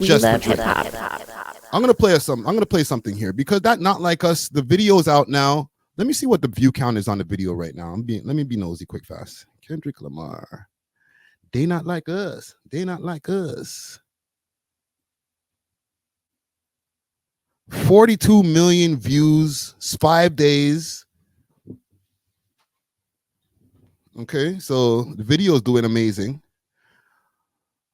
just for Drake. I'm gonna play something here because that Not Like Us, the video's out now. Let me see what the view count is on the video right now. Let me be nosy quick fast. Kendrick Lamar. They Not Like Us. They Not Like Us. 42 million views, 5 days. Okay, so the video is doing amazing.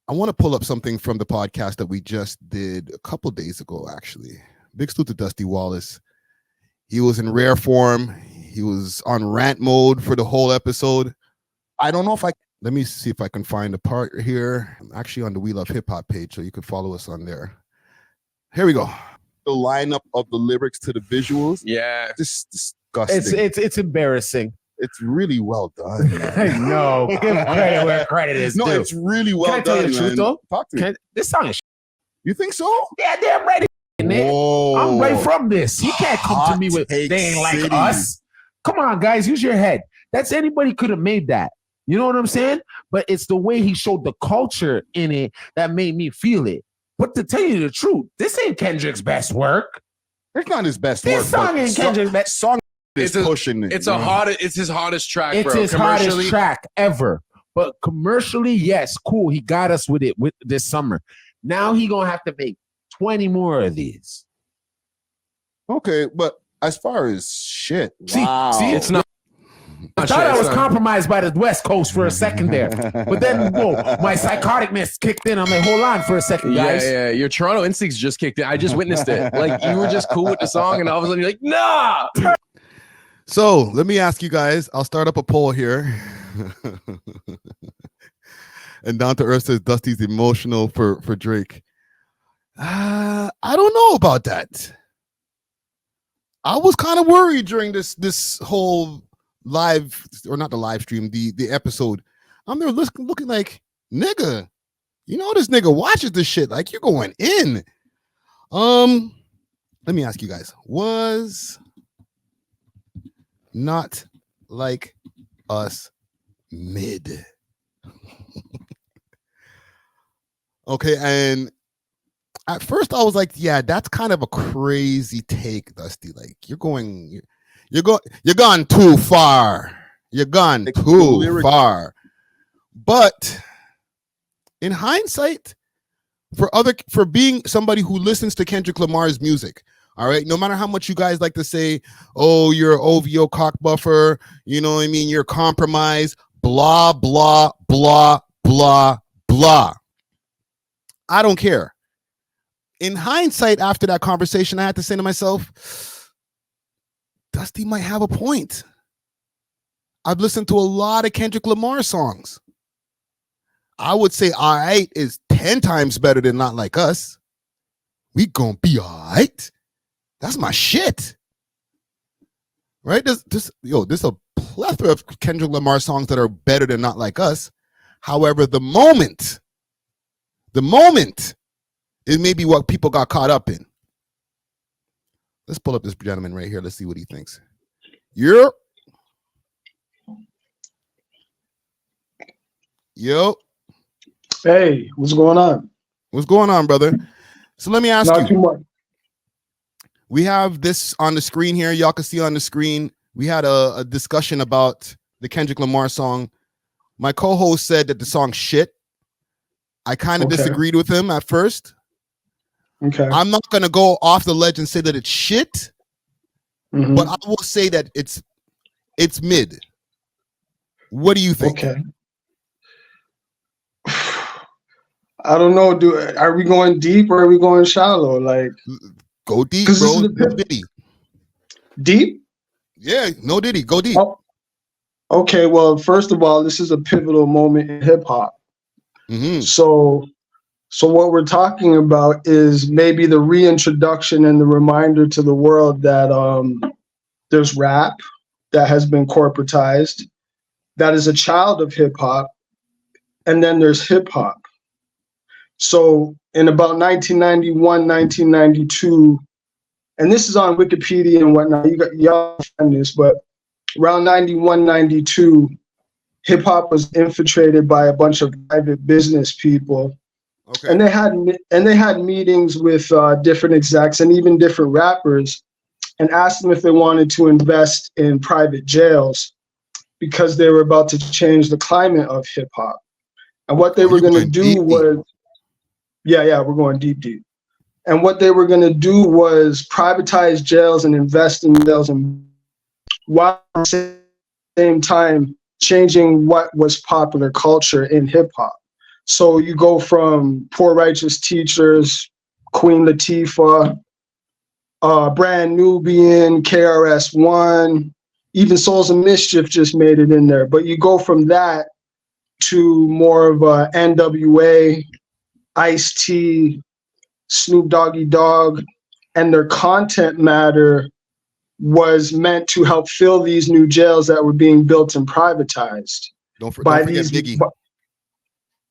I want to pull up something from the podcast that we just did a couple days ago, actually. Big salute to Dusty Wallace. He was in rare form. He was on rant mode for the whole episode. I don't know if let me see if I can find a part here. I'm actually on the We Love Hip Hop page, so you can follow us on there. Here we go. The lineup of the lyrics to the visuals. Yeah. Just disgusting. It's embarrassing. It's really well done. I know. Give credit where credit is due. It's really well done. Can I tell you the truth, though? Talk to me. This song is You think so? Yeah, damn ready. Whoa. I'm right from this. You can't come to me with they ain't like us. Come on, guys, use your head. That's anybody could have made that. You know what I'm saying? But it's the way he showed the culture in it that made me feel it. But to tell you the truth, this ain't Kendrick's best work. It's not his best work. This song ain't Kendrick's best song. It's pushing it. It's his hottest track. It's his hottest track ever. But commercially, yes, cool. He got us with it with this summer. Now he gonna have to make 20 more of these. Okay, but as far as shit, see, it's not. I thought I was compromised by the West Coast for a second there, but then my psychoticness kicked in. I'm like, hold on for a second, guys. Yeah. Your Toronto instincts just kicked in. I just witnessed it. Like you were just cool with the song, and all of a sudden you're like, nah. So let me ask you guys. I'll start up a poll here. And Down to Earth says Dusty's emotional for Drake. I don't know about that. I was kind of worried during this whole live, or not the live stream, the episode. I'm there looking like, nigga, you know this nigga watches this shit. Like, you're going in. Let me ask you guys, was Not Like Us mid? Okay, and at first I was like, yeah, that's kind of a crazy take, Dusty. Like, you're gone too far. You're gone too far. But in hindsight, for being somebody who listens to Kendrick Lamar's music, all right, no matter how much you guys like to say, oh, you're an OVO cock buffer, you know what I mean, you're compromised, blah, blah, blah, blah, blah. I don't care. In hindsight, after that conversation, I had to say to myself, Dusty might have a point. I've listened to a lot of Kendrick Lamar songs. I would say All Right is 10 times better than Not Like Us. We gonna be all right. That's my shit. Right? There's a plethora of Kendrick Lamar songs that are better than Not Like Us. However, the moment is maybe what people got caught up in. Let's pull up this gentleman right here. Let's see what he thinks. Yo. Hey, what's going on? What's going on, brother? So let me ask Not too much. We have this on the screen here. Y'all can see on the screen. We had a discussion about the Kendrick Lamar song. My co-host said that the song's shit. I kind of disagreed with him at first. Okay. I'm not going to go off the ledge and say that it's shit, but I will say that it's mid. What do you think? Okay. I don't know. Are we going deep or are we going shallow? Like, go deep, bro. No Diddy. Deep? Yeah, no Diddy. Go deep. Oh, okay. Well, first of all, this is a pivotal moment in hip hop. So what we're talking about is maybe the reintroduction and the reminder to the world that there's rap that has been corporatized, that is a child of hip hop, and then there's hip hop. So in about 1991, 1992, and this is on Wikipedia and whatnot, y'all find this, but around 91, 92, hip hop was infiltrated by a bunch of private business people Okay. And they had meetings with different execs and even different rappers, and asked them if they wanted to invest in private jails because they were about to change the climate of hip hop. And what they Oh, were you're going to going do deep, deep. was, yeah, we're going deep, deep. And what they were going to do was privatize jails and invest in jails, and while at the same time changing what was popular culture in hip hop. So you go from Poor Righteous Teachers, Queen Latifah, Brand Nubian, KRS-One, even Souls of Mischief just made it in there. But you go from that to more of a NWA, Ice-T, Snoop Doggy Dogg, and their content matter was meant to help fill these new jails that were being built and privatized Don't by forget these. Biggie.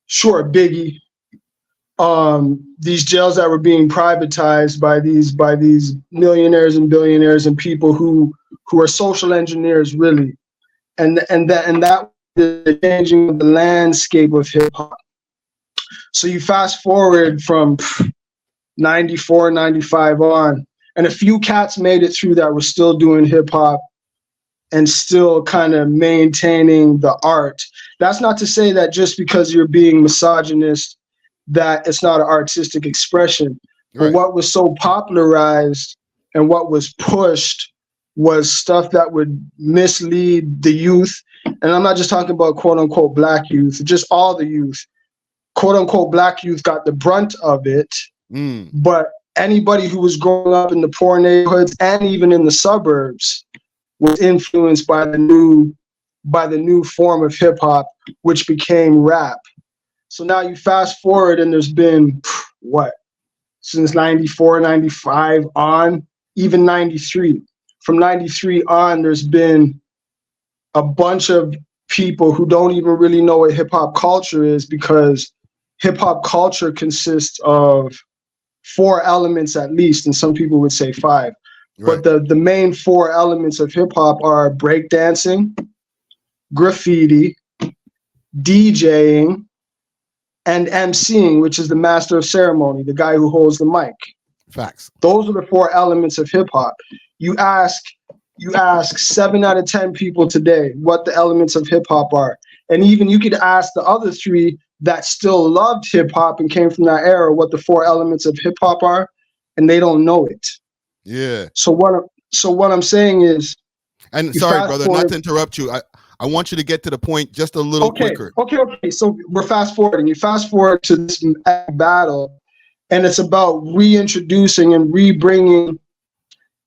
Sure, Biggie. These jails that were being privatized by these millionaires and billionaires and people who are social engineers, really, and that the changing of the landscape of hip hop. So you fast forward from 94, 95 on, and a few cats made it through that were still doing hip hop and still kind of maintaining the art. That's not to say that just because you're being misogynist that it's not an artistic expression. But Right. what was so popularized and what was pushed was stuff that would mislead the youth. And I'm not just talking about quote unquote black youth, just all the youth. Quote unquote black youth got the brunt of it, but anybody who was growing up in the poor neighborhoods and even in the suburbs was influenced by the new form of hip hop, which became rap. So now you fast forward and there's been since 94, 95 on, even 93. From 93 on, there's been a bunch of people who don't even really know what hip hop culture is, because hip hop culture consists of 4 elements at least, and some people would say 5. Right. But the main 4 elements of hip hop are breakdancing, graffiti, DJing, and MCing, which is the master of ceremony, the guy who holds the mic. Facts. Those are the 4 elements of hip hop. You ask 7 out of 10 people today what the elements of hip hop are. And even you could ask the other 3 that still loved hip hop and came from that era what the 4 elements of hip hop are, and they don't know it. Yeah. So what I'm saying is, and sorry, brother, not to interrupt you. I want you to get to the point just a little quicker. Okay. So we're fast forwarding. You fast forward to this battle, and it's about reintroducing and rebringing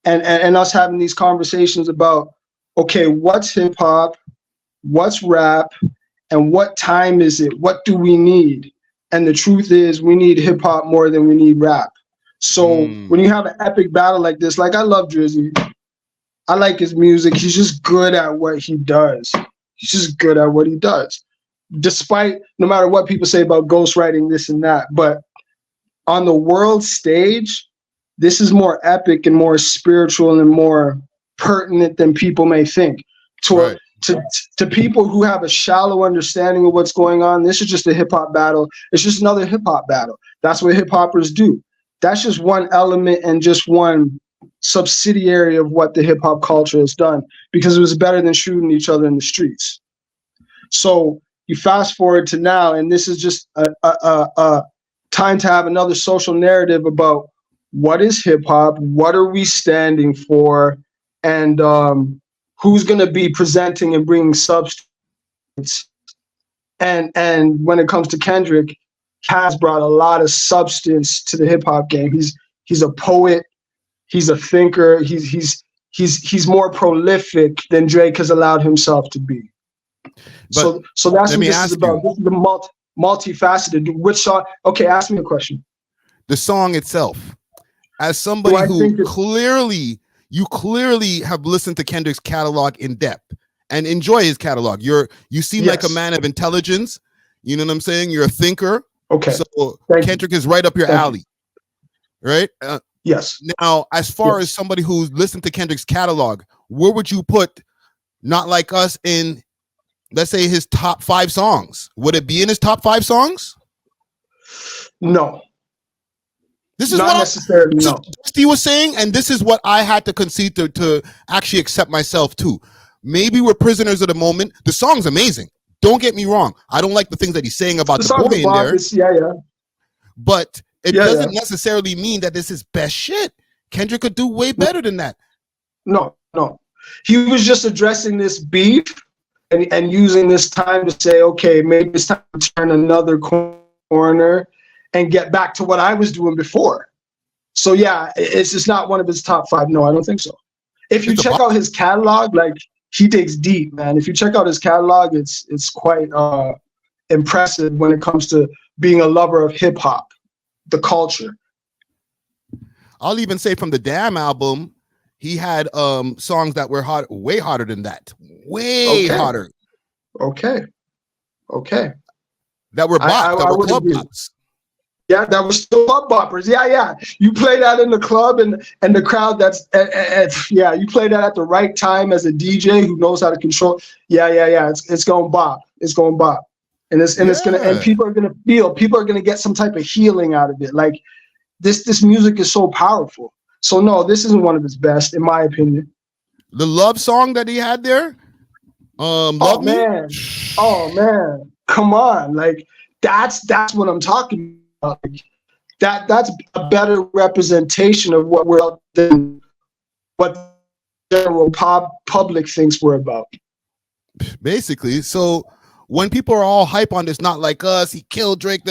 and us having these conversations about, okay, what's hip hop, what's rap, and what time is it? What do we need? And the truth is, we need hip hop more than we need rap. So when you have an epic battle like this, like I love Drizzy. I like his music. He's just good at what he does. He's just good at what he does. Despite, no matter what people say about ghostwriting, this and that. But on the world stage, this is more epic and more spiritual and more pertinent than people may think. To people who have a shallow understanding of what's going on, this is just a hip hop battle. It's just another hip hop battle. That's what hip hoppers do. That's just one element and just one subsidiary of what the hip hop culture has done, because it was better than shooting each other in the streets. So you fast forward to now, and this is just a time to have another social narrative about what is hip hop, what are we standing for, and who's going to be presenting and bringing substance. And when it comes to Kendrick, has brought a lot of substance to the hip hop game. He's a poet. He's a thinker. He's more prolific than Drake has allowed himself to be. But so that's what this is about. This is the multifaceted. Which song? Okay, ask me a question. The song itself, as somebody who clearly have listened to Kendrick's catalog in depth and enjoy his catalog. You seem like a man of intelligence. You know what I'm saying? You're a thinker. Okay. So Kendrick is right up your alley, right? Yes. Now, as far as somebody who's listened to Kendrick's catalog, where would you put Not Like Us in, let's say, his top 5 songs? Would it be in his top 5 songs? No, This is not what necessarily. this is No. what Dusty was saying, and this is what I had to concede to actually accept myself too. Maybe we're prisoners of the moment. The song's amazing. Don't get me wrong. I don't like the things that he's saying about the boy in there, Yeah. but it Yeah, doesn't necessarily mean that this is best shit. Kendrick could do way better than that. No. He was just addressing this beef and using this time to say, okay, maybe it's time to turn another corner and get back to what I was doing before. So yeah, it's just not one of his top 5. No, I don't think so. If you check out his catalog, like, he digs deep, man. If you check out his catalog, it's quite impressive when it comes to being a lover of hip hop, the culture. I'll even say from the Damn album, he had songs that were hot, way hotter than that. Way hotter. Okay. That were bops, that were club agree. bops. Yeah, that was still club boppers. Yeah. You play that in the club and the crowd. Yeah. You play that at the right time as a DJ who knows how to control. Yeah. It's going bop. It's going bop, and it's gonna, and people are gonna feel. People are gonna get some type of healing out of it. Like this music is so powerful. So no, this isn't one of his best, in my opinion. The love song that he had there, Love Me. Oh man, come on! Like that's what I'm talking about. Like, that's a better representation of what we're than what the general public thinks we're about. Basically, so when people are all hype on this, not like us, he killed Drake,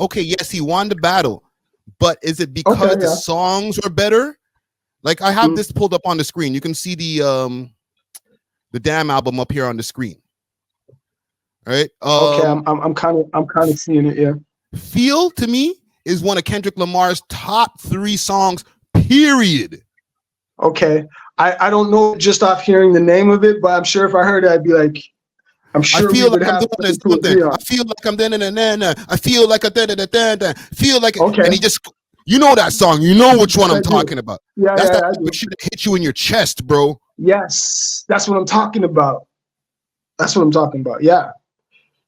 Okay, yes, he won the battle, but is it because the songs are better? Like, I have this pulled up on the screen. You can see the Damn album up here on the screen. All right. Okay, I'm kind of seeing it. Yeah. Feel to me is one of Kendrick Lamar's top 3 songs, period. Okay. I don't know just off hearing the name of it, but I'm sure if I heard it, I'd be like, I'm sure I feel like I'm doing this something. I feel like I'm I feel like a feel like okay. And he just, you know that song, you know which one I'm talking about. Yeah, that's that type of shit that hit you in your chest, bro. Yes, that's what I'm talking about. Yeah.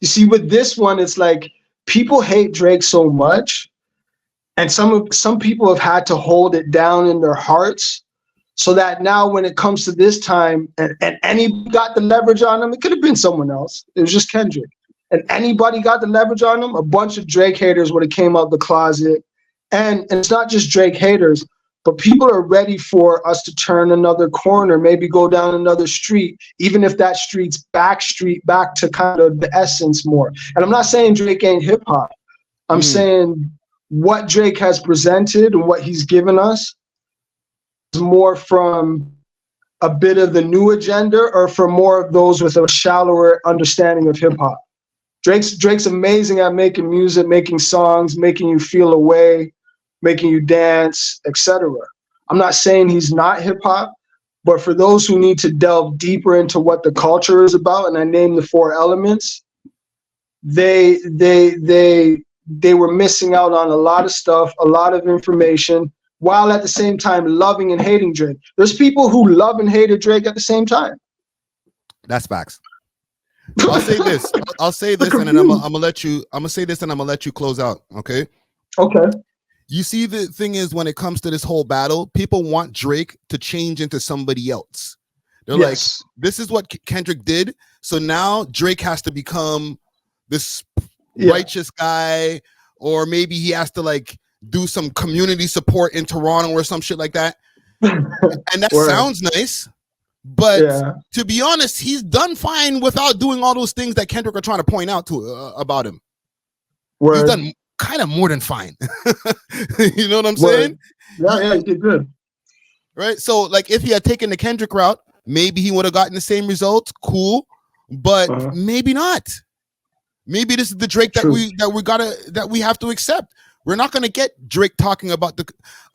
You see, with this one, it's like people hate Drake so much, and some people have had to hold it down in their hearts, so that now when it comes to this time, and anybody got the leverage on him, it could have been someone else. It was just Kendrick, and anybody got the leverage on him, a bunch of Drake haters would have came out the closet, and it's not just Drake haters. But people are ready for us to turn another corner, maybe go down another street, even if that street's back to kind of the essence more. And I'm not saying Drake ain't hip hop. I'm saying what Drake has presented and what he's given us is more from a bit of the new agenda or from more of those with a shallower understanding of hip hop. Drake's amazing at making music, making songs, making you feel a way, making you dance, etc. I'm not saying he's not hip hop, but for those who need to delve deeper into what the culture is about, and I named the 4 elements, they were missing out on a lot of stuff, a lot of information, while at the same time loving and hating Drake. There's people who love and hated Drake at the same time. That's facts. I'll say this. And then I'm gonna let you. I'm gonna say this, and I'm gonna let you close out. Okay. Okay. You see, the thing is, when it comes to this whole battle, people want Drake to change into somebody else. They're like, this is what Kendrick did. So now Drake has to become this righteous guy, or maybe he has to like do some community support in Toronto or some shit like that. And that sounds nice. But to be honest, he's done fine without doing all those things that Kendrick are trying to point out to about him. He's done kind of more than fine. You know what I'm saying? Yeah, he did good. Right? So, like, if he had taken the Kendrick route, maybe he would have gotten the same results. Cool. But maybe not. Maybe this is the Drake that we have to accept. We're not gonna get Drake talking about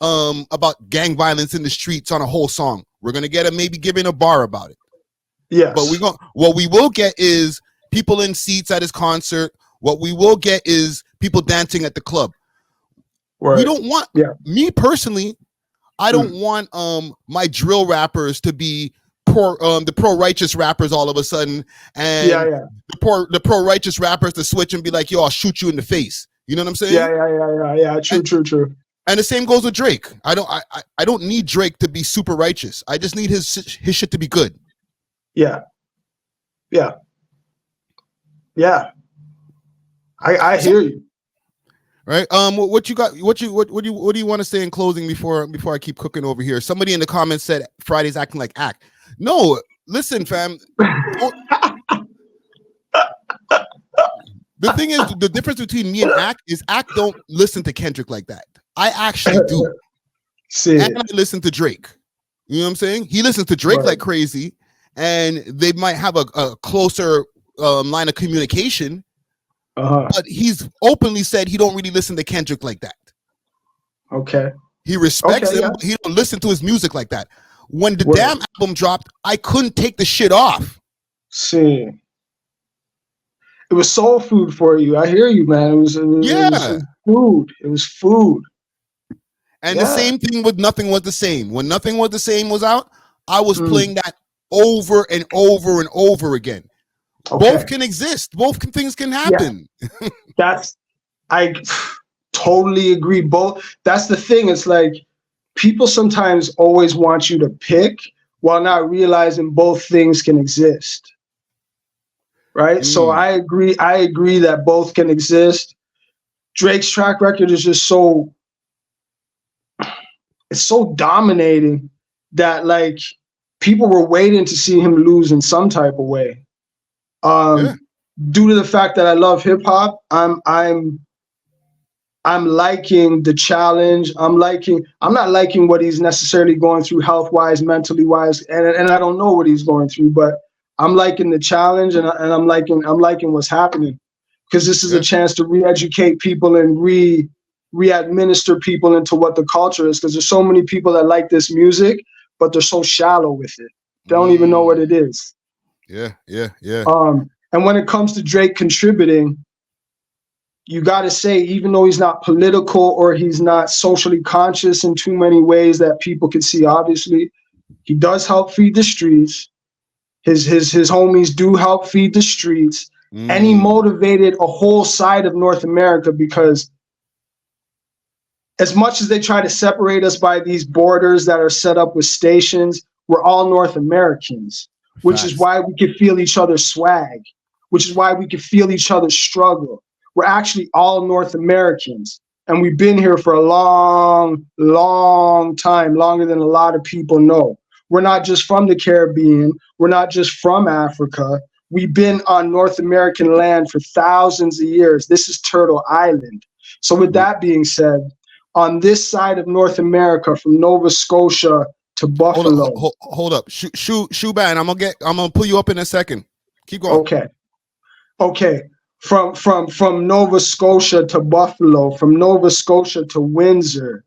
about gang violence in the streets on a whole song. We're gonna get him maybe giving a bar about it. Yeah. But what we will get is people in seats at his concert. What we will get is people dancing at the club. We don't want me personally. I don't want my drill rappers to be the pro righteous rappers all of a sudden, and the pro righteous rappers to switch and be like, yo, I'll shoot you in the face. You know what I'm saying? Yeah. True. And the same goes with Drake. I don't need Drake to be super righteous. I just need his shit to be good. Yeah. I hear you. Right. What you got? What do you want to say in closing before I keep cooking over here? Somebody in the comments said Friday's acting like Act. No, listen, fam. The thing is, the difference between me and Act is Act don't listen to Kendrick like that. I actually do. And I listen to Drake. You know what I'm saying? He listens to Drake like crazy, and they might have a closer line of communication. But he's openly said he don't really listen to Kendrick like that. Okay. He respects him, but he don't listen to his music like that. When the damn album dropped, I couldn't take the shit off. See. It was soul food for you. I hear you, man. It was food. It was food. And the same thing with Nothing Was the Same. When Nothing Was the Same was out, I was playing that over and over and over again. Okay. Both can exist. Both things can happen. Yeah. I totally agree. Both. That's the thing. It's like people sometimes always want you to pick while not realizing both things can exist. Right. So I agree that both can exist. Drake's track record is just it's so dominating that like people were waiting to see him lose in some type of way. Due to the fact that I love hip hop, I'm liking the challenge. I'm not liking what he's necessarily going through health wise, mentally wise, and I don't know what he's going through, but I'm liking the challenge, and I'm liking what's happening, because this is a chance to re-educate people and re-administer people into what the culture is, because there's so many people that like this music, but they're so shallow with it. They don't even know what it is. Yeah. And when it comes to Drake contributing, you got to say, even though he's not political or he's not socially conscious in too many ways that people can see, obviously, he does help feed the streets. His homies do help feed the streets. And he motivated a whole side of North America, because as much as they try to separate us by these borders that are set up with stations, we're all North Americans, which is why we can feel each other's swag, which is why we can feel each other's struggle. We're actually all North Americans, and we've been here for a long, long time, longer than a lot of people know. We're not just from the Caribbean. We're not just from Africa. We've been on North American land for thousands of years. This is Turtle Island. So with that being said, on this side of North America, from Nova Scotia to Buffalo. Hold up. Shuban, I'm gonna pull you up in a second. Keep going. Okay. From Nova Scotia to Buffalo, from Nova Scotia to Windsor,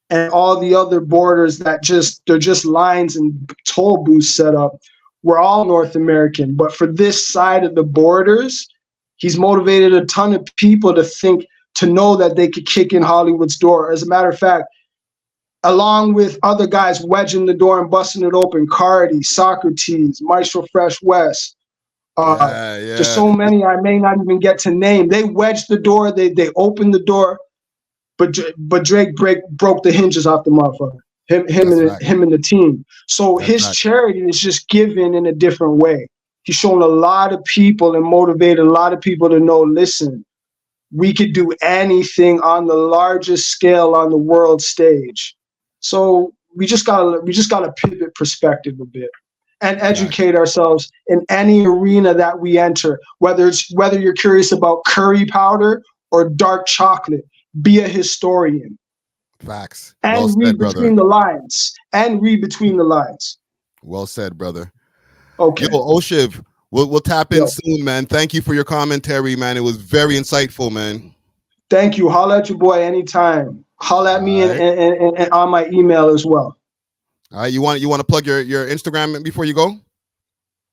and all the other borders they're just lines and toll booths set up. We're all North American, but for this side of the borders, he's motivated a ton of people to know that they could kick in Hollywood's door. As a matter of fact, along with other guys wedging the door and busting it open, Cardi, Socrates, Maestro Fresh West. There's so many I may not even get to name. They wedged the door, they opened the door, but Drake broke the hinges off the motherfucker. Him and the team. So his charity is just given in a different way. He's shown a lot of people and motivated a lot of people to know, listen, we could do anything on the largest scale on the world stage. So we just gotta pivot perspective a bit and educate ourselves in any arena that we enter, whether you're curious about curry powder or dark chocolate. Be a historian. Facts. And read between the lines. Well said, brother. Okay. Yo, Oshiv, we'll tap in soon, man. Thank you for your commentary, man. It was very insightful, man. Thank you. Holla at your boy anytime. Holla at me and on my email as well. All right, you want to plug your Instagram before you go?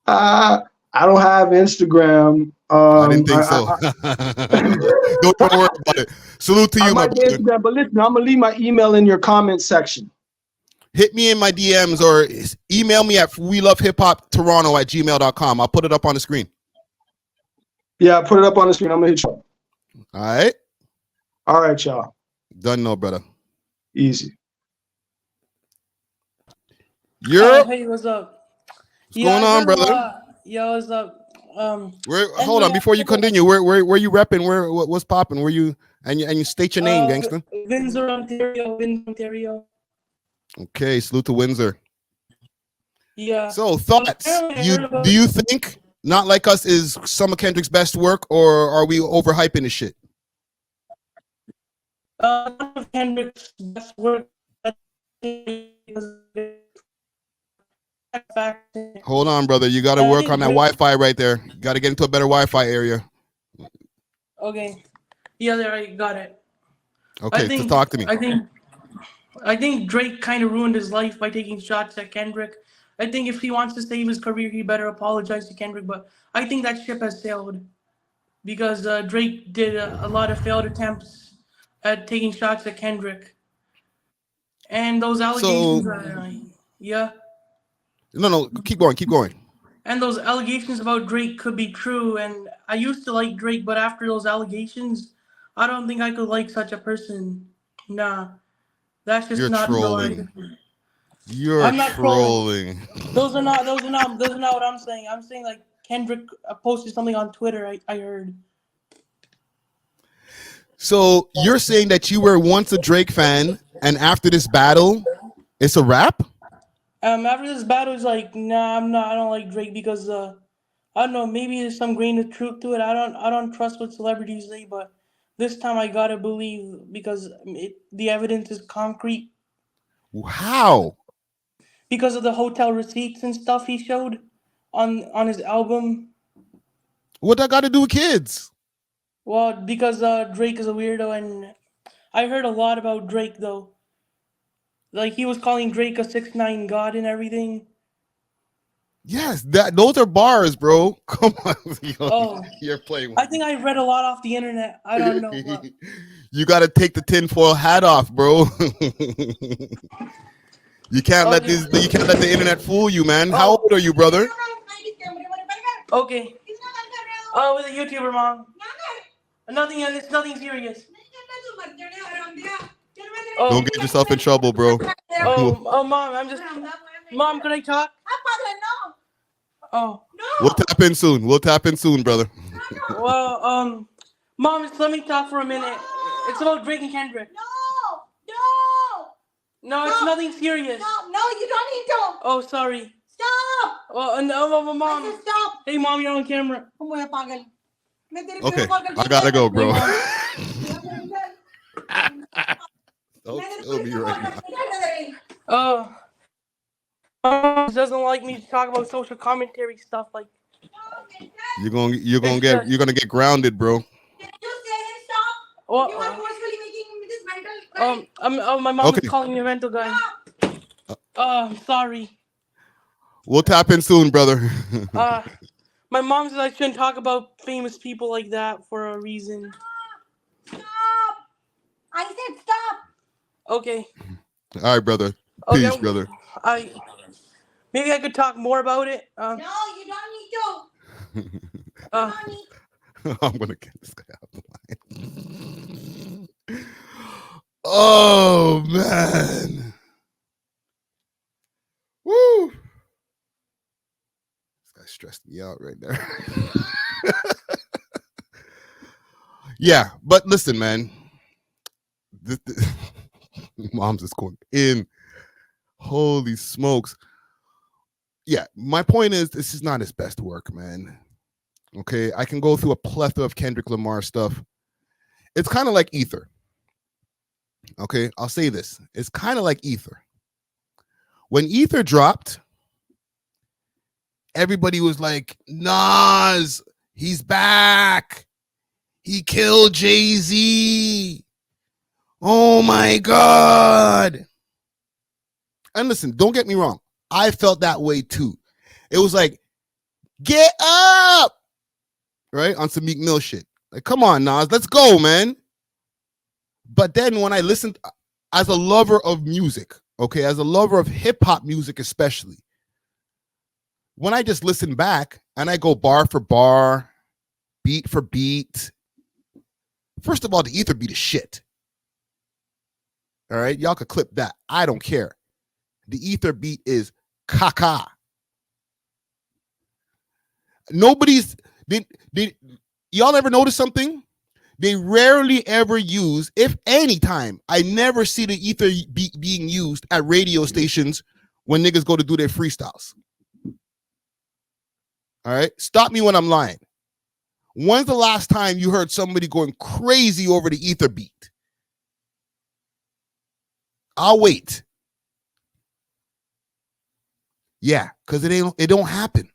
I don't have Instagram. I didn't think so. Don't worry about it. Salute to you, my brother. Instagram, but listen, I'm gonna leave my email in your comment section. Hit me in my DMs or email me at welovehiphoptoronto@gmail.com. I'll put it up on the screen. Yeah, put it up on the screen. I'm gonna hit you. All right. All right, y'all. Done, no, brother. Easy. Europe. Hey, what's up? What's going on, brother? Yo, what's up? Hold on, before you continue, where you repping? What's popping? Where you and you state your name, gangster? Windsor, Ontario. Okay, salute to Windsor. Yeah. So thoughts? Do you think Not Like Us is some of Kendrick's best work, or are we overhyping the shit? Kendrick's best work. Hold on, brother. You got to work on that Wi-Fi right there. You got to get into a better Wi-Fi area. Okay. Yeah, there, I got it. Okay, so talk to me. I think Drake kind of ruined his life by taking shots at Kendrick. I think if he wants to save his career, he better apologize to Kendrick. But I think that ship has sailed because Drake did a lot of failed attempts at taking shots at Kendrick, and those allegations. Yeah. No, keep going. And those allegations about Drake could be true. And I used to like Drake, but after those allegations, I don't think I could like such a person. Nah, that's just not trolling. I'm not trolling. Those are not what I'm saying. I'm saying like Kendrick posted something on Twitter. I heard. So you're saying that you were once a Drake fan, and after this battle, it's a wrap? After this battle, it's like, nah, I'm not. I don't like Drake because I don't know. Maybe there's some grain of truth to it. I don't trust what celebrities say, but this time I gotta believe because the evidence is concrete. How? Because of the hotel receipts and stuff he showed on his album. What that got to do with kids? Well, because Drake is a weirdo, and I heard a lot about Drake though. Like he was calling Drake a 6ix9ine god and everything. Yes, those are bars, bro. Come on, you're playing. I think I read a lot off the internet. I don't know. You got to take the tinfoil hat off, bro. You can't let the internet fool you, man. How old are you, brother? Okay. With a YouTuber, mom. Nothing. It's nothing serious. Don't get yourself in trouble, bro. Mom, Mom, can I talk? Oh. We'll tap in soon, brother. Well, Mom, just let me talk for a minute. It's about Drake and Kendrick. No, it's nothing serious. No, you don't need to. Oh, sorry. Stop. Well, no, Mom. I said stop. Hey, Mom, you're on camera. Okay, I gotta go, bro. Don't kill me right now. Mom doesn't like me to talk about social commentary stuff like. You're gonna get grounded, bro. Can you say stop? Well, you are forcefully making this mental. My mom is calling me a mental guy. I'm sorry. We'll tap in soon, brother. My mom says I shouldn't talk about famous people like that for a reason. Stop. I said stop. Okay. All right, brother. Peace, brother. Maybe I could talk more about it. No, you don't need to. I'm gonna get this guy out of the line. Oh man. Woo. This guy stressed me out right there. Yeah, but listen, man. Mom's is going in. Holy smokes. Yeah, my point is this is not his best work, man. Okay, I can go through a plethora of Kendrick Lamar stuff. It's kind of like Ether. Okay, I'll say this. It's kind of like Ether. When Ether dropped, everybody was like, Nas, he's back. He killed Jay-Z. Oh my God. And listen, don't get me wrong. I felt that way too. It was like, get up, right? On some Meek Mill shit. Like, come on, Nas, let's go, man. But then when I listened, as a lover of music, okay, as a lover of hip hop music especially, when I just listen back and I go bar for bar, beat for beat, First of all, the ether beat is shit. All right, y'all could clip that. I don't care. The ether beat is caca. Nobody's did y'all ever notice something? They rarely ever use, if any time, I never see the ether beat being used at radio stations when niggas go to do their freestyles. All right, stop me when I'm lying. When's the last time you heard somebody going crazy over the ether beat? I'll wait. Yeah, because it don't happen.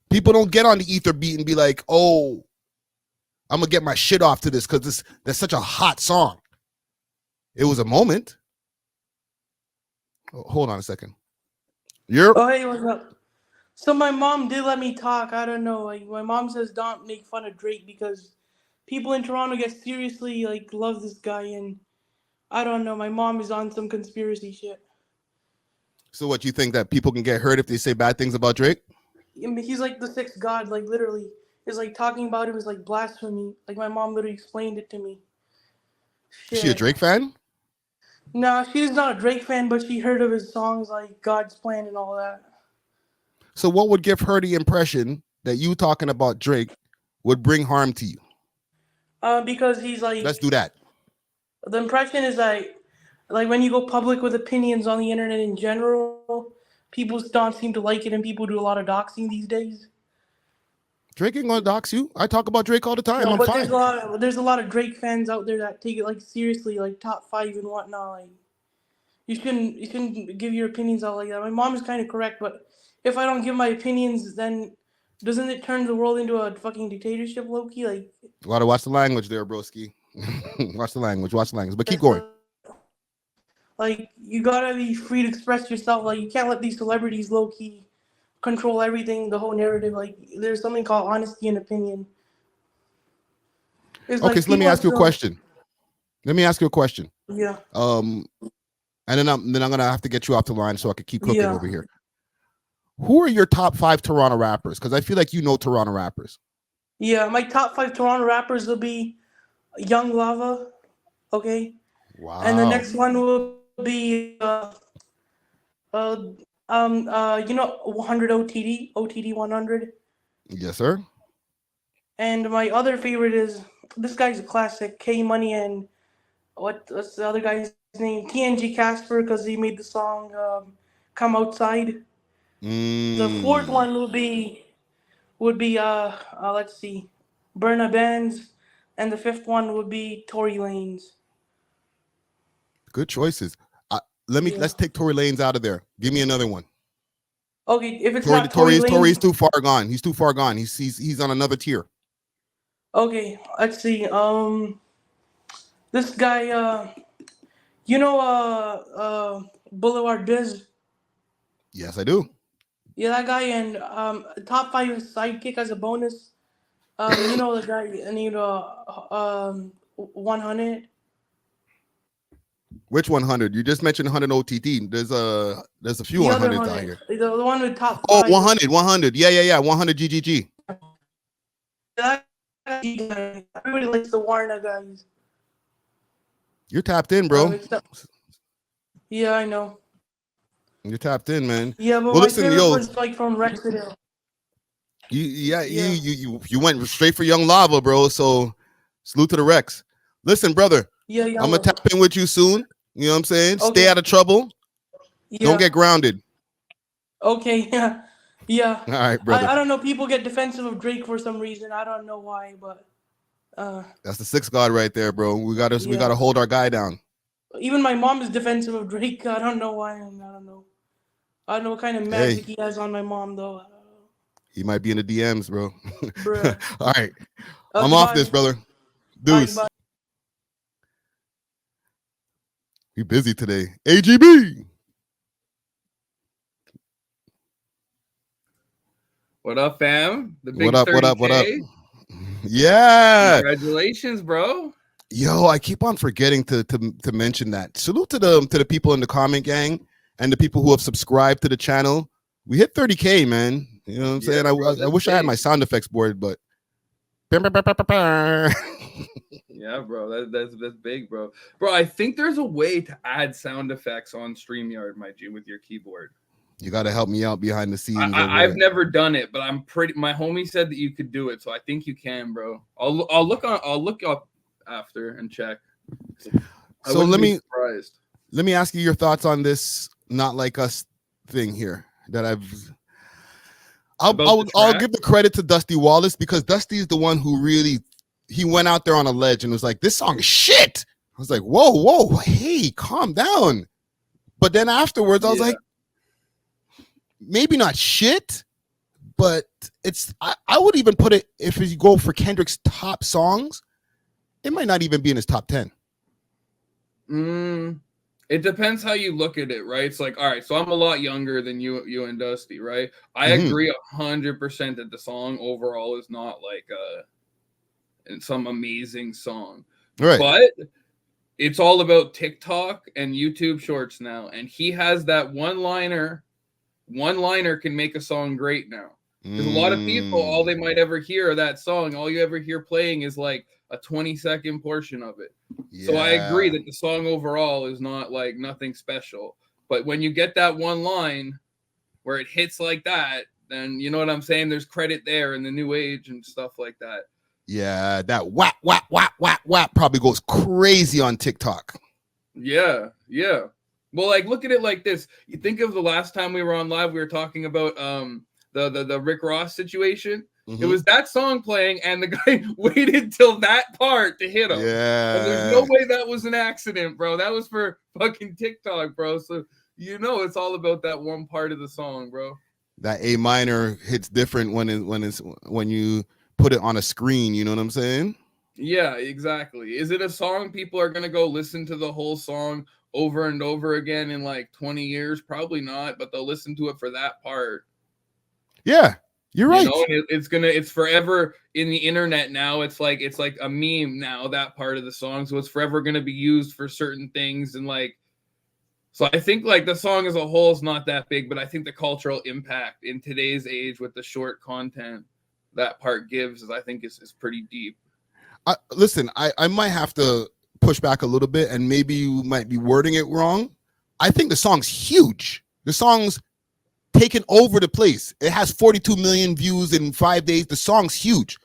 People don't get on the ether beat and be like, oh, I'm gonna get my shit off to this because that's such a hot song. It was a moment. Oh, hold on a second. Oh, hey, what's up? So my mom did let me talk. I don't know. Like, my mom says don't make fun of Drake because people in Toronto get seriously like love this guy, and I don't know. My mom is on some conspiracy shit. So what, you think that people can get hurt if they say bad things about Drake? I mean, he's like the sixth god. Like literally, is like talking about him is like blasphemy. Like my mom literally explained it to me. Shit. Is she a Drake fan? No, she's not a Drake fan, but she heard of his songs like God's Plan and all that. So what would give her the impression that you talking about Drake would bring harm to you? Because he's like. Let's do that. The impression is like when you go public with opinions on the internet in general, people don't seem to like it, and people do a lot of doxing these days. Drake ain't gonna dox you. I talk about Drake all the time. No, I'm but fine. there's a lot of Drake fans out there that take it like seriously, like top 5 and whatnot. Like you shouldn't give your opinions out like that. My mom is kind of correct, but if I don't give my opinions, then doesn't it turn the world into a fucking dictatorship, low-key? Like, you gotta watch the language there, broski. Watch the language. But keep going. Like, you gotta be free to express yourself. Like, you can't let these celebrities low-key control everything, the whole narrative. Like, there's something called honesty and opinion. It's Okay, like, so let me ask you a question. Yeah. And then I'm gonna have to get you off the line so I can keep cooking over here. Who are your top 5 Toronto rappers? Because I feel like you know Toronto rappers. Yeah, my top 5 Toronto rappers will be Young Lava, okay? Wow. And the next one will be you know 100 OTD 100. Yes, sir. And my other favorite is, this guy's a classic, K Money, and what's the other guy's name? TNG Casper, because he made the song Come Outside. The fourth one would be let's see, Burna Bands, and the fifth one would be Tory Lanez. Good choices. Let's take Tory Lanez out of there. Give me another one. Okay, if it's not Tory Lanez, Tory's too far gone. He's too far gone. He's on another tier. Okay, let's see. This guy, you know, Boulevard Biz. Yes, I do. Yeah, that guy, and top 5 sidekick as a bonus. You know the guy named 100. Which 100? You just mentioned 100 OTT. There's a few 100s out here. The one with top 5. Oh, 100. Yeah. 100 GGG. That guy, everybody likes the Warner guys. You're tapped in, bro. Yeah, I know. You're tapped in, man. Yeah, but well, my listen, favorite was like from Rexdale. You went straight for Young Lava, bro. So salute to the Rex. Listen, brother. Yeah, I'm gonna tap in with you soon. You know what I'm saying? Okay. Stay out of trouble. Yeah. Don't get grounded. Okay, yeah. All right, brother. I don't know. People get defensive of Drake for some reason. I don't know why, but that's the 6th god right there, bro. We gotta hold our guy down. Even my mom is defensive of Drake. I don't know why. I don't know. I don't know what kind of magic he has on my mom, though. He might be in the DMs, bro. Bruh. All right. I'm off this, brother. Deuce. Right, we busy today. AGB. What up, fam? The big what up? 30K? Yeah. Congratulations, bro. Yo, I keep on forgetting to mention that. Salute to the people in the comment gang and the people who have subscribed to the channel. We hit 30K, man. You know what I'm saying? Bro, I wish I had my sound effects board, but Yeah, bro. That's big, bro. Bro, I think there's a way to add sound effects on StreamYard, my G, with your keyboard. You got to help me out behind the scenes. I've never done it, but I'm pretty. My homie said that you could do it, so I think you can, bro. I'll look up after and check. So let me ask you your thoughts on this Not Like Us thing here that I'll give the credit to Dusty Wallace, because Dusty is the one who really, he went out there on a ledge and was like, this song is shit. I was like, whoa, hey, calm down. But then afterwards, I was like, maybe not shit, but it's, I would even put it, if you go for Kendrick's top songs, it might not even be in his top 10. It depends how you look at it, right? It's like, all right, so I'm a lot younger than you and Dusty, right? I agree 100% that the song overall is not like some amazing song, right? But it's all about TikTok and YouTube Shorts now, and he has that one-liner. One-liner can make a song great now. Because a lot of people, all they might ever hear of that song, all you ever hear playing is like a 20-second portion of it. Yeah. So I agree that the song overall is not like nothing special. But when you get that one line where it hits like that, then you know what I'm saying? There's credit there in the new age and stuff like that. Yeah, that whap, whap, whap, whap, whap probably goes crazy on TikTok. Yeah. Well, like, look at it like this. You think of the last time we were on live, we were talking about the Rick Ross situation. It was that song playing, and the guy waited till that part to hit him. Yeah. And there's no way that was an accident, bro. That was for fucking TikTok, bro. So it's all about that one part of the song, bro. That A minor hits different when you put it on a screen. You know what I'm saying? Yeah, exactly. Is it a song people are gonna go listen to the whole song over and over again in like 20 years? Probably not, but they'll listen to it for that part. Yeah, you're right. And it's forever in the internet now. It's like a meme now, that part of the song. So it's forever gonna be used for certain things, and like, so I think like the song as a whole is not that big, but I think the cultural impact in today's age with the short content that part gives I think is pretty deep. Listen, I might have to push back a little bit, and maybe you might be wording it wrong. I think the song's huge. The song's taken over the place. It has 42 million views in 5 days. The song's huge.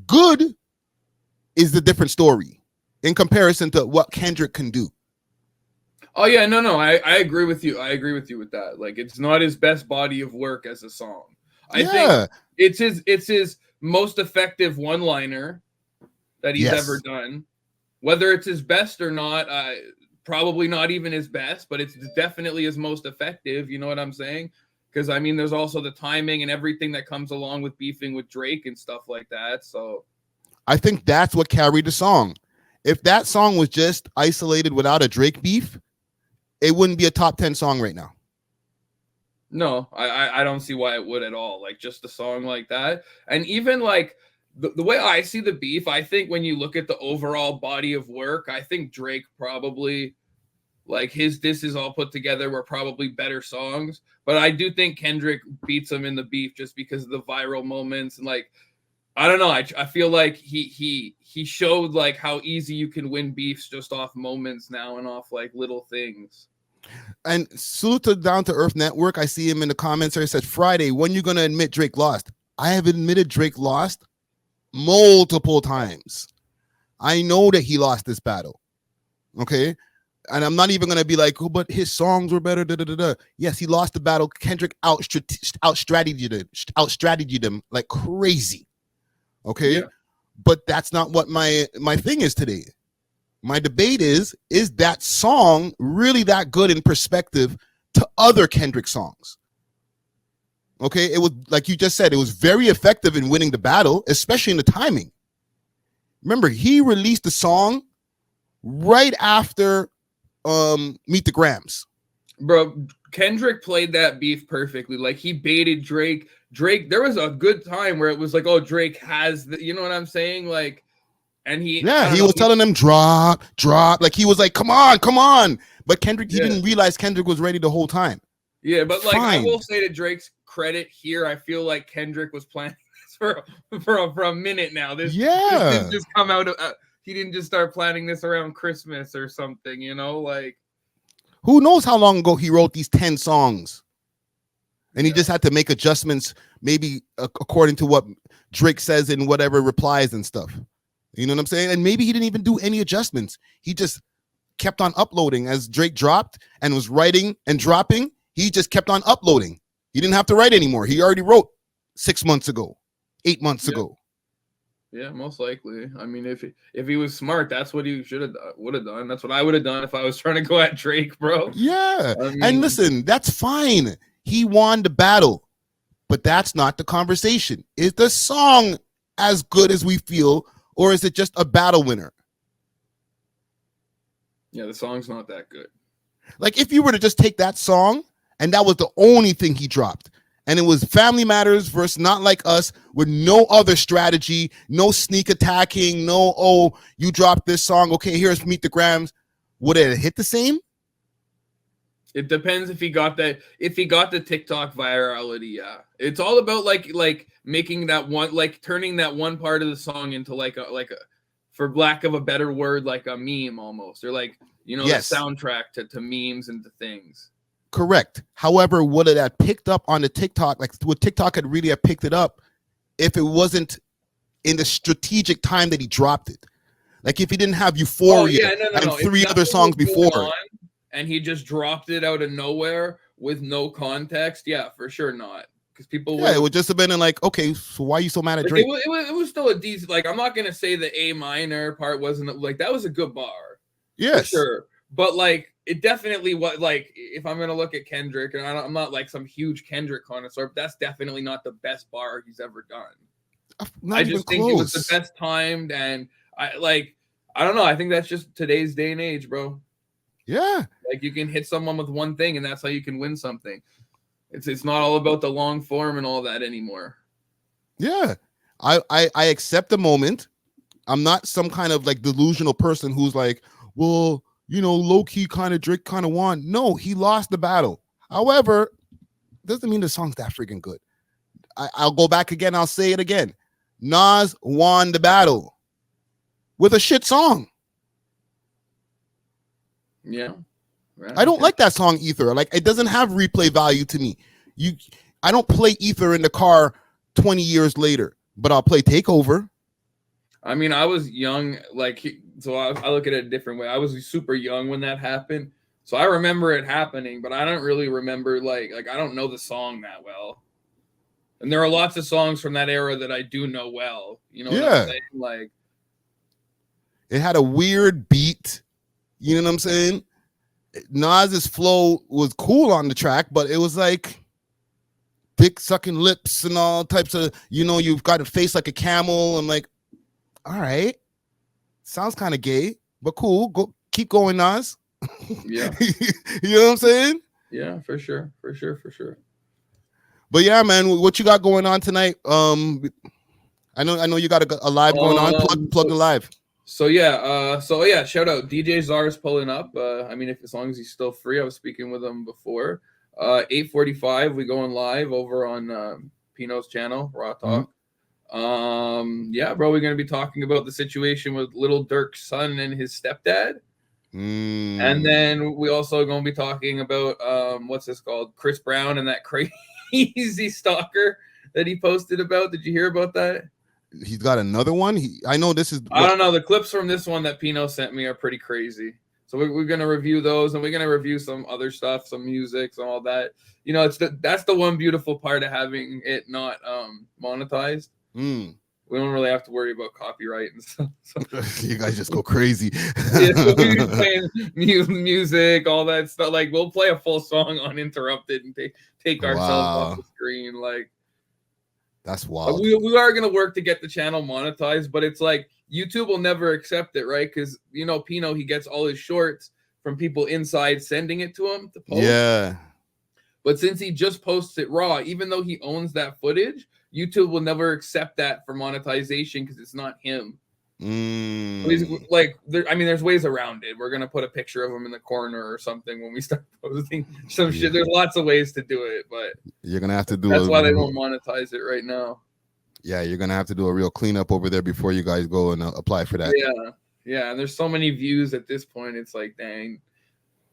Good is the different story in comparison to what Kendrick can do. Oh yeah, no, I agree with you. I agree with you with that. Like, it's not his best body of work as a song. I think it's his most effective one-liner that he's ever done. Whether it's his best or not, probably not even his best, but it's definitely his most effective. You know what I'm saying? Because I mean, there's also the timing and everything that comes along with beefing with Drake and stuff like that. So I think that's what carried the song. If that song was just isolated without a Drake beef, it wouldn't be a top 10 song right now. No, I don't see why it would at all. Like, just a song like that. And even like the way I see the beef, I think when you look at the overall body of work, I think Drake probably, like, his disses all put together were probably better songs. But I do think Kendrick beats him in the beef just because of the viral moments. And like, I don't know. I feel like he showed like how easy you can win beefs just off moments now and off like little things. And salute to Down to Earth Network. I see him in the comments there. He said, Friday, when you going to admit Drake lost? I have admitted Drake lost multiple times. I know that he lost this battle. Okay. And I'm not even going to be like, oh, but his songs were better. Da, da, da, da. Yes, he lost the battle. Kendrick out-strategied him like crazy. Okay. Yeah. But that's not what my thing is today. My debate is that song really that good in perspective to other Kendrick songs? Okay, it was like you just said, it was very effective in winning the battle, especially in the timing. Remember, he released the song right after Meet the Grams. Bro, Kendrick played that beef perfectly. Like, he baited Drake. There was a good time where it was like, oh, Drake has the, you know what I'm saying? Like, and he was telling them drop. Like, he was like, come on. But Kendrick, he didn't realize Kendrick was ready the whole time. Yeah, but like, I will say to Drake's credit here, I feel like Kendrick was planning this for a minute now. This Yeah. didn't just come out of. He didn't just start planning this around Christmas or something, you know, like. Who knows how long ago he wrote these 10 songs? And he just had to make adjustments, maybe according to what Drake says in whatever replies and stuff. You know what I'm saying? And maybe he didn't even do any adjustments. He just kept on uploading as Drake dropped and was writing and dropping. He just kept on uploading. He didn't have to write anymore. He already wrote 6 months ago, 8 months ago. Yeah, most likely. I mean, if he was smart, that's what he would have done. That's what I would have done if I was trying to go at Drake, bro. Yeah. I mean, and listen, that's fine. He won the battle, but that's not the conversation. Is the song as good as we feel, or is it just a battle winner? Yeah, the song's not that good. Like if you were to just take that song and that was the only thing he dropped, and it was Family Matters versus Not Like Us with no other strategy, no sneak attacking, no, oh, you dropped this song, okay, here's Meet the Grams. Would it hit the same? It depends if he got that. If he got the TikTok virality, yeah. It's all about like making that one, like turning that one part of the song into like a, for lack of a better word, like a meme almost, or like, you know, Yes. the soundtrack to memes and to things. Correct. However, would it have picked up on the TikTok? Like would TikTok had really have picked it up if it wasn't in the strategic time that he dropped it? Like if he didn't have Euphoria and 3 other songs before. And he just dropped it out of nowhere with no context. Yeah, for sure not. Because people it would just have been like, okay, so why are you so mad at Drake? It was still a decent, like, I'm not gonna say the A minor part wasn't like, that was a good bar. Yes. For sure. But like it definitely was, like, if I'm gonna look at Kendrick, and I'm not like some huge Kendrick connoisseur, but that's definitely not the best bar he's ever done. I just think it was the best timed, and I don't know. I think that's just today's day and age, bro. Yeah. Like you can hit someone with one thing and that's how you can win something. It's not all about the long form and all that anymore. Yeah. I accept the moment. I'm not some kind of like delusional person who's like, well, you know, low-key kind of Drake kind of won. No, he lost the battle. However, doesn't mean the song's that freaking good. I'll go back again. I'll say it again. Nas won the battle with a shit song. Yeah. Right. I don't like that song Ether. Like it doesn't have replay value to me. I don't play Ether in the car 20 years later, but I'll play Takeover. I mean, I was young, so I look at it a different way. I was super young when that happened. So I remember it happening, but I don't really remember like I don't know the song that well. And there are lots of songs from that era that I do know well. You know what I'm saying? Like it had a weird beat. You know what I'm saying? Nas's flow was cool on the track, but it was like dick sucking lips and all types of, you know, you've got a face like a camel. I'm like, all right, sounds kind of gay, but cool. Go keep going, Nas. Yeah. You know what I'm saying? Yeah, for sure. But yeah, man, what you got going on tonight? I know you got a live going on. Plug the live. So yeah, shout out DJ Czar's pulling up. I mean, if as long as he's still free, I was speaking with him before. 8:45, we going live over on Pino's channel, Raw Talk. Yeah, bro, we're gonna be talking about the situation with Little Durk's son and his stepdad. And then we also gonna be talking about what's this called? Chris Brown and that crazy stalker that he posted about. Did you hear about that? He's got another one. I know this is. I don't know. The clips from this one that Pino sent me are pretty crazy. So we're gonna review those, and we're gonna review some other stuff, some music, some all that. You know, that's the one beautiful part of having it not monetized. We don't really have to worry about copyright and stuff. So. You guys just go crazy. Yeah, so we're playing music, all that stuff. Like we'll play a full song uninterrupted and take ourselves off the screen. Like. That's wild. We are going to work to get the channel monetized, but it's like YouTube will never accept it, right? Because, you know, Pino, he gets all his shorts from people inside sending it to him to post. Yeah. But since he just posts it raw, even though he owns that footage, YouTube will never accept that for monetization because it's not him. Like, there's ways around it. We're going to put a picture of him in the corner or something when we start posting some shit. There's lots of ways to do it, but you're going to have to do that's why they won't monetize it right now. Yeah, you're gonna have to do a real cleanup over there before you guys go and apply for that. Yeah. And there's so many views at this point. It's like, dang,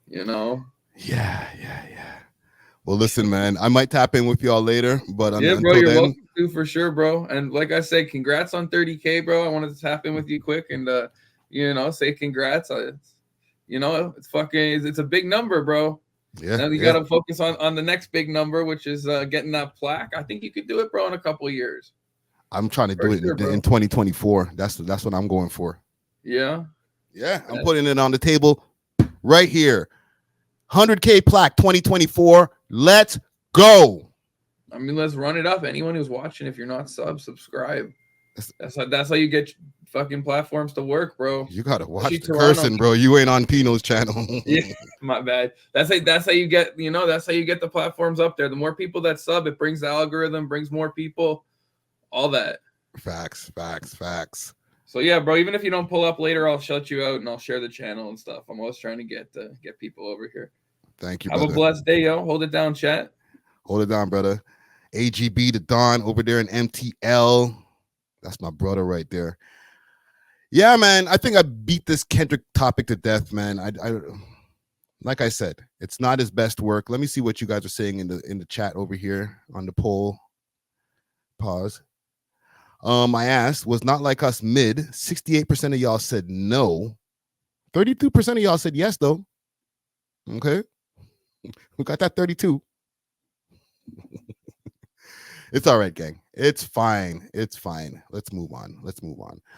you know. Yeah. Well, listen, man, I might tap in with y'all later, but Yeah, bro, until you're then, welcome to for sure, bro. And like I said, congrats on 30K, bro. I wanted to tap in with you quick and you know, say congrats. You know, it's fucking, it's a big number, bro. yeah, Now you got to focus on the next big number, which is getting that plaque. I think you could do it, bro, in a couple of years. I'm trying to do it sure, in 2024. That's what I'm going for. Yeah. I'm putting it on the table right here. 100K plaque 2024. Let's go. I mean, let's run it up. Anyone who's watching, if you're not subscribe. That's how you get fucking platforms to work, bro. You gotta watch the Toronto. cursing, bro. You ain't on Pino's channel. Yeah, my bad. That's how you get, you know, that's how you get the platforms up there. The more people that sub, it brings the algorithm, brings more people, all that. Facts. So yeah, bro, even if you don't pull up later, I'll shut you out and I'll share the channel and stuff. I'm always trying to get people over here. Thank you, Have brother. a blessed day, yo. Hold it down, chat. Hold it down, brother. AGB to Don over there in MTL. That's my brother right there. Yeah, man. I think I beat this Kendrick topic to death, man. I like I said, it's not his best work. Let me see what you guys are saying in the chat over here on the poll. Pause. I asked, was Not Like Us mid? 68% of y'all said no. 32% of y'all said yes, though. Okay. We got that 32. It's all right, gang. It's fine. Let's move on.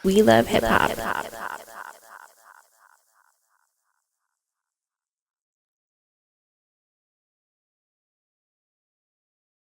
We love hip hop.